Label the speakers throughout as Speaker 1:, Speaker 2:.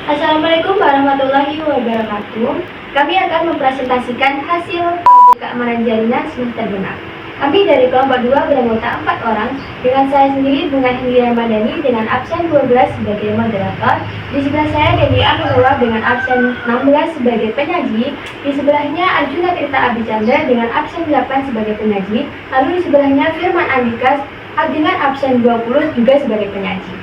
Speaker 1: Assalamualaikum warahmatullahi wabarakatuh. Kami akan mempresentasikan hasil proyek keamanan jaringan semester genap. Kami dari kelompok 2 beranggota 4 orang, dengan saya sendiri Bunga Hindia Ramadhani dengan absen 12 sebagai moderator. Di sebelah saya Dewi Aminullah dengan absen 16 sebagai penyaji. Di sebelahnya Arjuna Tirta Abicandra dengan absen 8 sebagai penyaji. Lalu di sebelahnya Firman Andika dengan absen 20 juga sebagai penyaji.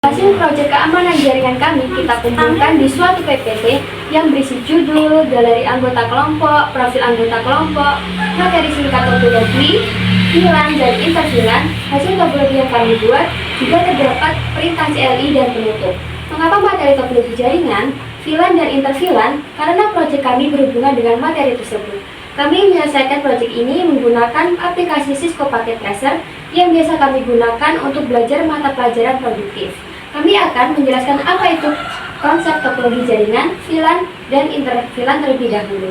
Speaker 1: Hasil proyek keamanan jaringan kami kita kumpulkan di suatu PPT yang berisi judul, galeri anggota kelompok, profil anggota kelompok, materi singkat topologi, VLAN dan interVLAN. Hasil topologi yang kami buat juga terdapat perintah CLI dan penutup. Mengapa materi topologi jaringan, VLAN dan interVLAN? Karena proyek kami berhubungan dengan materi tersebut. Kami menyelesaikan proyek ini menggunakan aplikasi Cisco Packet Tracer yang biasa kami gunakan untuk belajar mata pelajaran produktif. Kami akan menjelaskan apa itu konsep topologi jaringan, VLAN, dan interVLAN terlebih dahulu.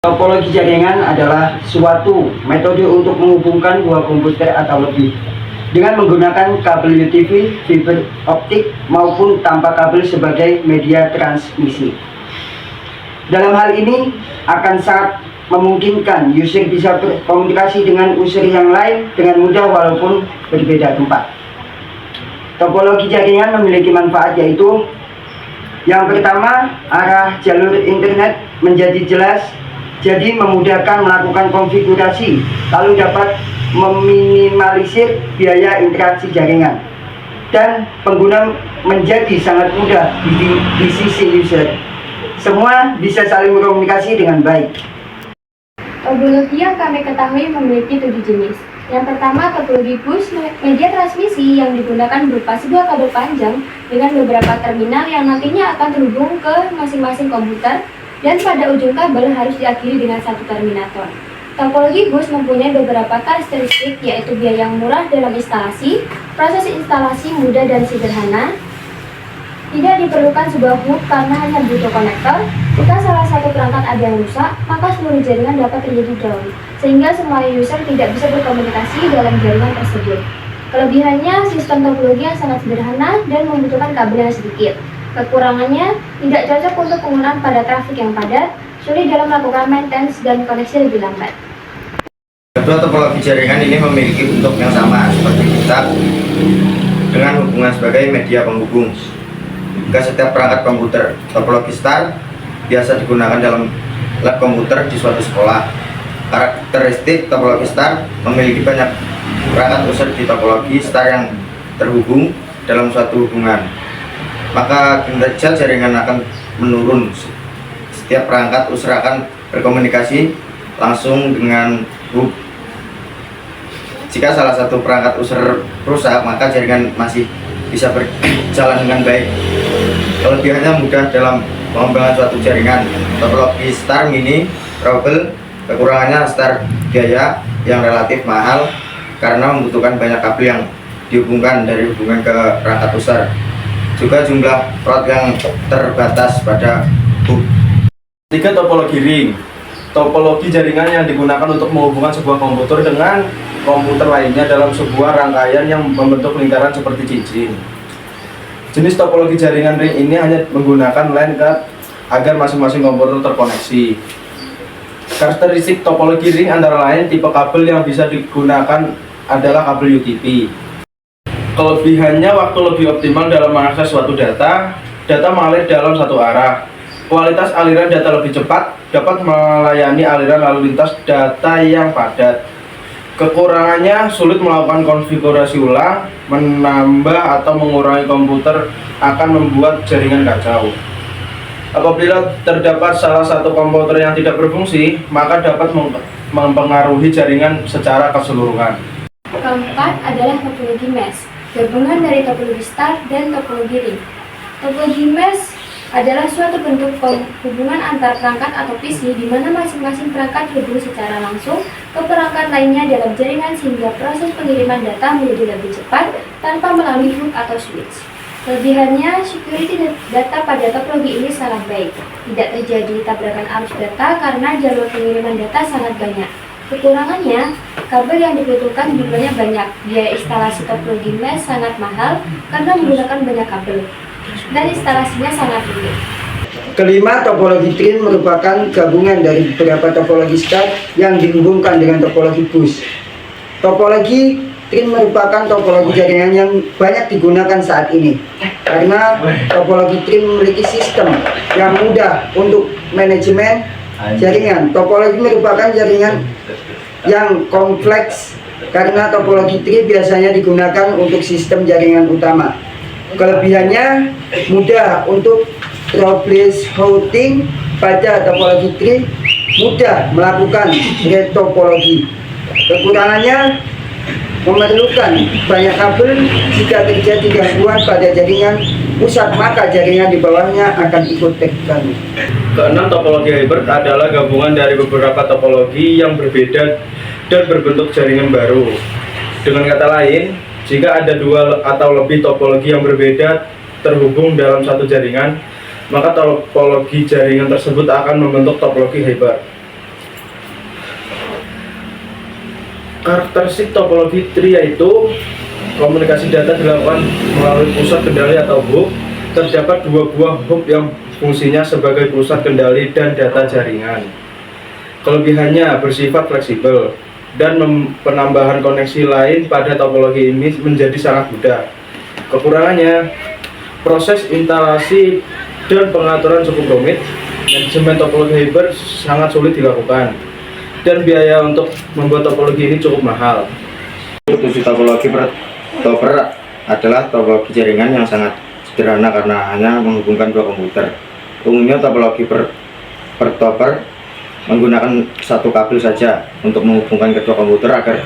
Speaker 2: Topologi jaringan adalah suatu metode untuk menghubungkan dua komputer atau lebih dengan menggunakan kabel UTV, fiber optik, maupun tanpa kabel sebagai media transmisi. Dalam hal ini akan sangat memungkinkan user bisa berkomunikasi dengan user yang lain dengan mudah walaupun berbeda tempat. Topologi jaringan memiliki manfaat yaitu yang pertama, arah jalur internet menjadi jelas, jadi memudahkan melakukan konfigurasi, lalu dapat meminimalisir biaya interaksi jaringan, dan pengguna menjadi sangat mudah di sisi user. Semua bisa saling berkomunikasi dengan baik.
Speaker 1: Topologi yang kami ketahui memiliki 7 jenis. Yang pertama, topologi bus, media transmisi yang digunakan berupa sebuah kabel panjang dengan beberapa terminal yang nantinya akan terhubung ke masing-masing komputer dan pada ujung kabel harus diakhiri dengan satu terminator. Topologi bus mempunyai beberapa karakteristik yaitu biaya yang murah dalam instalasi, proses instalasi mudah dan sederhana, tidak diperlukan sebuah hub karena hanya butuh konektor. Jika salah satu perangkat ada yang rusak, maka seluruh jaringan dapat terjadi down, sehingga semua user tidak bisa berkomunikasi dalam jaringan tersebut. Kelebihannya, sistem topologi yang sangat sederhana dan membutuhkan kabel yang sedikit. Kekurangannya, tidak cocok untuk penggunaan pada trafik yang padat, sulit dalam melakukan maintenance dan koneksi lebih lambat.
Speaker 3: Kedua, topologi jaringan ini memiliki bentuk yang sama seperti gitar dengan hubungan sebagai media penghubung ke setiap perangkat komputer. Topologi star biasa digunakan dalam lab komputer di suatu sekolah. Karakteristik topologi star memiliki banyak perangkat user di topologi star yang terhubung dalam suatu hubungan. Maka kinerja jaringan akan menurun. Setiap perangkat user akan berkomunikasi langsung dengan hub. Jika salah satu perangkat user rusak, maka jaringan masih bisa berjalan dengan baik. Kelebihannya mudah dalam pengembangan suatu jaringan. Topologi star mini trouble. Kekurangannya star biaya yang relatif mahal karena membutuhkan banyak kabel yang dihubungkan dari hubungan ke perangkat user. Juga jumlah port yang terbatas pada hub.
Speaker 4: 3. Topologi ring. Topologi jaringan yang digunakan untuk menghubungkan sebuah komputer dengan komputer lainnya dalam sebuah rangkaian yang membentuk lingkaran seperti cincin. Jenis topologi jaringan ring ini hanya menggunakan LAN card agar masing-masing komputer terkoneksi. Karakteristik topologi ring antara lain tipe kabel yang bisa digunakan adalah kabel UTP. Kelebihannya, waktu lebih optimal dalam mengakses suatu data mengalir dalam satu arah. Kualitas aliran data lebih cepat, dapat melayani aliran lalu lintas data yang padat. Kekurangannya, sulit melakukan konfigurasi ulang, menambah atau mengurangi komputer akan membuat jaringan kacau. Apabila terdapat salah satu komputer yang tidak berfungsi, maka dapat mempengaruhi jaringan secara keseluruhan.
Speaker 1: Keempat adalah topologi mesh, gabungan dari topologi star dan topologi ring. Topologi mesh adalah suatu bentuk hubungan antar perangkat atau PC di mana masing-masing perangkat terhubung secara langsung ke perangkat lainnya dalam jaringan sehingga proses pengiriman data menjadi lebih cepat tanpa melalui hub atau switch. Kelebihannya, security data pada topologi ini sangat baik. Tidak terjadi tabrakan arus data karena jalur pengiriman data sangat banyak. Kekurangannya, kabel yang dibutuhkan jumlahnya banyak. Biaya instalasi topologi mesh sangat mahal karena menggunakan banyak kabel. dan instalasinya sangat unik.
Speaker 2: Kelima, topologi tree merupakan gabungan dari beberapa topologi stack yang dihubungkan dengan topologi bus. Topologi tree merupakan topologi jaringan yang banyak digunakan saat ini karena topologi tree memiliki sistem yang mudah untuk manajemen jaringan. Topologi merupakan jaringan yang kompleks karena topologi tree biasanya digunakan untuk sistem jaringan utama. Kelebihannya mudah untuk troubleshooting pada topologi tree, mudah melakukan retopologi. Kekurangannya memerlukan banyak kabel. Jika terjadi gangguan pada jaringan pusat, maka jaringan di bawahnya akan ikut terganggu.
Speaker 4: Keenam, topologi hybrid adalah gabungan dari beberapa topologi yang berbeda dan berbentuk jaringan baru. Dengan kata lain, jika ada dua atau lebih topologi yang berbeda terhubung dalam satu jaringan, maka topologi jaringan tersebut akan membentuk topologi hybrid. Karakteristik topologi tree yaitu komunikasi data dilakukan melalui pusat kendali atau hub. Terdapat dua buah hub yang fungsinya sebagai pusat kendali dan data jaringan. Kelebihannya bersifat fleksibel dan penambahan koneksi lain pada topologi ini menjadi sangat mudah. Kekurangannya, proses instalasi dan pengaturan cukup rumit. Manajemen topologi hybrid sangat sulit dilakukan, dan biaya untuk membuat topologi ini cukup mahal.
Speaker 3: Tujuh topologi per topper adalah topologi jaringan yang sangat sederhana karena hanya menghubungkan dua komputer. Umumnya topologi per topper menggunakan satu kabel saja untuk menghubungkan kedua komputer agar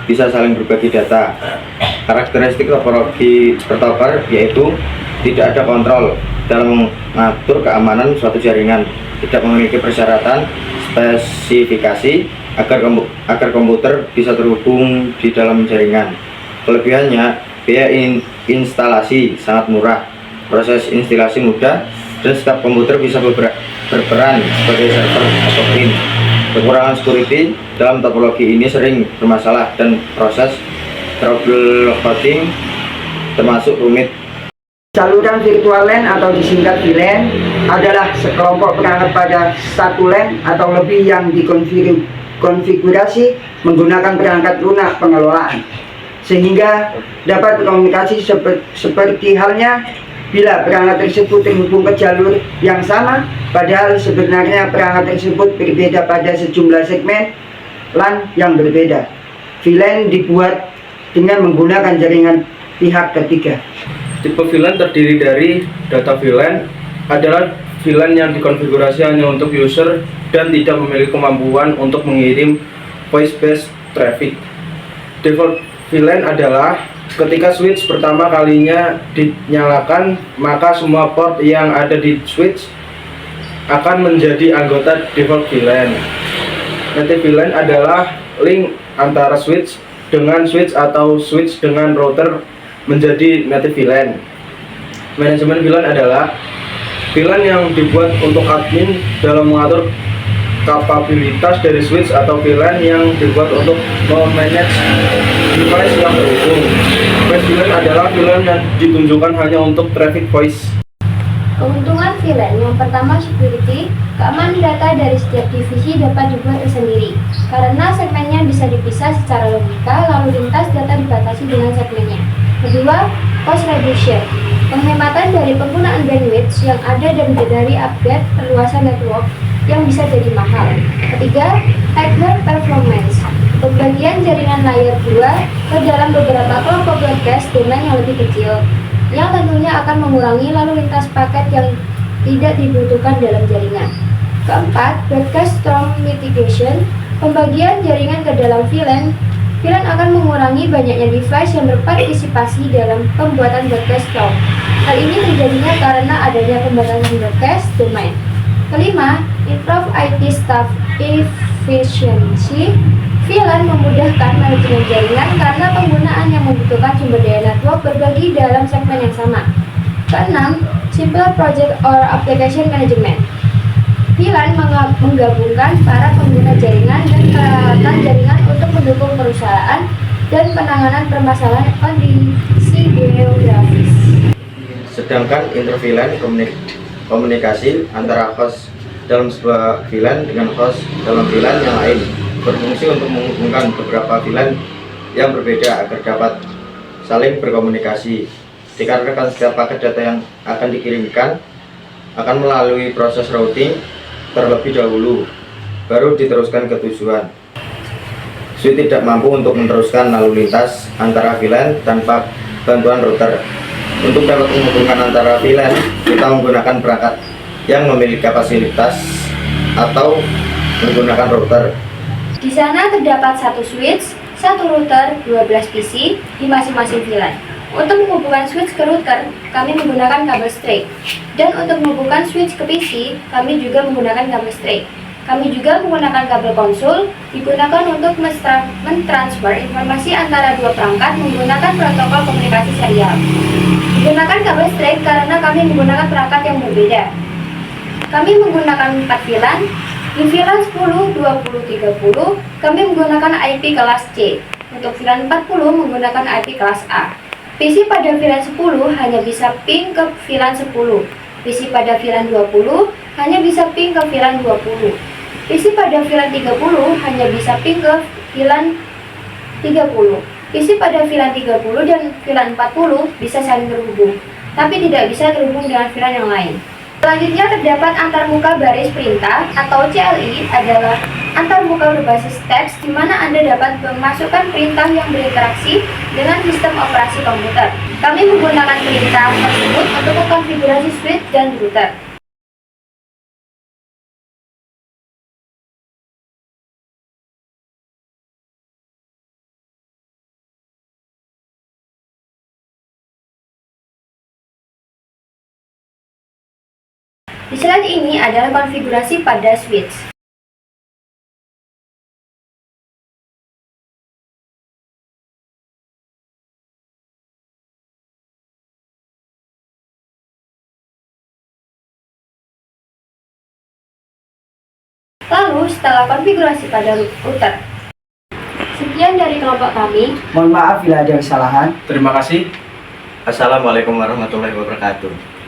Speaker 3: bisa saling berbagi data. Karakteristik topologi per topper yaitu tidak ada kontrol dalam mengatur keamanan suatu jaringan, tidak memiliki persyaratan spesifikasi agar komputer bisa terhubung di dalam jaringan. Kelebihannya, biaya instalasi sangat murah, proses instalasi mudah, dan setiap komputer bisa berperan sebagai server atau pin. Kekurangan security dalam topologi ini sering bermasalah dan proses troubleshooting termasuk rumit.
Speaker 2: Saluran virtual LAN atau disingkat VLAN adalah sekelompok perangkat pada satu LAN atau lebih yang dikonfigurasi menggunakan perangkat lunak pengelolaan, sehingga dapat berkomunikasi seperti halnya bila perangkat tersebut terhubung ke jalur yang sama, padahal sebenarnya perangkat tersebut berbeda pada sejumlah segmen LAN yang berbeda. VLAN dibuat dengan menggunakan jaringan pihak ketiga.
Speaker 4: Tipe VLAN terdiri dari data VLAN adalah VLAN yang dikonfigurasi hanya untuk user dan tidak memiliki kemampuan untuk mengirim voice-based traffic. Default VLAN adalah ketika switch pertama kalinya dinyalakan, maka semua port yang ada di switch akan menjadi anggota default VLAN. Native VLAN adalah link antara switch dengan switch atau switch dengan router menjadi native VLAN. Manajemen VLAN adalah VLAN yang dibuat untuk admin dalam mengatur kapabilitas dari switch atau VLAN yang dibuat untuk memanage device yang terhubung. Voice VLAN adalah VLAN yang ditunjukkan hanya untuk traffic voice.
Speaker 1: Keuntungan VLAN yang pertama, security. Keamanan data dari setiap divisi dapat dibuat tersendiri karena segmennya bisa dipisah secara logika, lalu lintas data dibatasi dengan segmennya. Kedua, cost reduction. Penghematan dari penggunaan bandwidth yang ada dan dari upgrade perluasan network yang bisa jadi mahal. Ketiga, higher performance. Pembagian jaringan layer 2 ke dalam beberapa kelompok broadcast domain yang lebih kecil, yang tentunya akan mengurangi lalu lintas paket yang tidak dibutuhkan dalam jaringan. Keempat, broadcast storm mitigation. Pembagian jaringan ke dalam VLAN akan mengurangi banyaknya device yang berpartisipasi dalam pembuatan broadcast storm. Hal ini terjadinya karena adanya pembatasan broadcast domain. Kelima, improve IT staff efficiency. VLAN memudahkan manajemen jaringan karena penggunaan yang membutuhkan sumber daya network berbagi dalam segmen yang sama. Keenam, simple project or application management. VLAN menggabungkan para pengguna jaringan dan peralatan jaringan untuk mendukung perusahaan dan penanganan permasalahan kondisi geografis.
Speaker 3: Sedangkan inter-VLAN komunikasi antara host dalam sebuah VLAN dengan host dalam VLAN yang lain, berfungsi untuk menghubungkan beberapa VLAN yang berbeda agar dapat saling berkomunikasi. Dikarenakan setiap paket data yang akan dikirimkan akan melalui proses routing terlebih dahulu, baru diteruskan ke tujuan. Switch tidak mampu untuk meneruskan lalu lintas antara VLAN tanpa bantuan router. Untuk dapat menghubungkan antara VLAN, kita menggunakan perangkat yang memiliki kapasitas atau menggunakan router.
Speaker 1: Di sana terdapat satu switch, satu router, 12 PC di masing-masing VLAN. Untuk menghubungkan switch ke router, kami menggunakan kabel straight. Dan untuk menghubungkan switch ke PC, kami juga menggunakan kabel straight. Kami juga menggunakan kabel konsul, digunakan untuk mentransfer informasi antara dua perangkat menggunakan protokol komunikasi serial. Menggunakan kabel straight karena kami menggunakan perangkat yang berbeda. Kami menggunakan 4 VLAN. Di VLAN 10, 20, 30, kami menggunakan IP kelas C. Untuk VLAN 40 menggunakan IP kelas A. PC pada VLAN 10 hanya bisa ping ke VLAN 10. PC pada VLAN 20 hanya bisa ping ke VLAN 20. PC pada VLAN 30 hanya bisa ping ke VLAN 30. PC pada VLAN 30 dan VLAN 40 bisa saling terhubung, tapi tidak bisa terhubung dengan VLAN yang lain. Selanjutnya terdapat antarmuka baris perintah atau CLI adalah antarmuka berbasis teks di mana Anda dapat memasukkan perintah yang berinteraksi dengan sistem operasi komputer. Kami menggunakan perintah tersebut untuk konfigurasi switch dan router. Di slide ini adalah konfigurasi pada switch. Lalu, setelah konfigurasi pada router. Sekian dari kelompok kami.
Speaker 2: Mohon maaf bila ada kesalahan.
Speaker 4: Terima kasih.
Speaker 3: Assalamualaikum warahmatullahi wabarakatuh.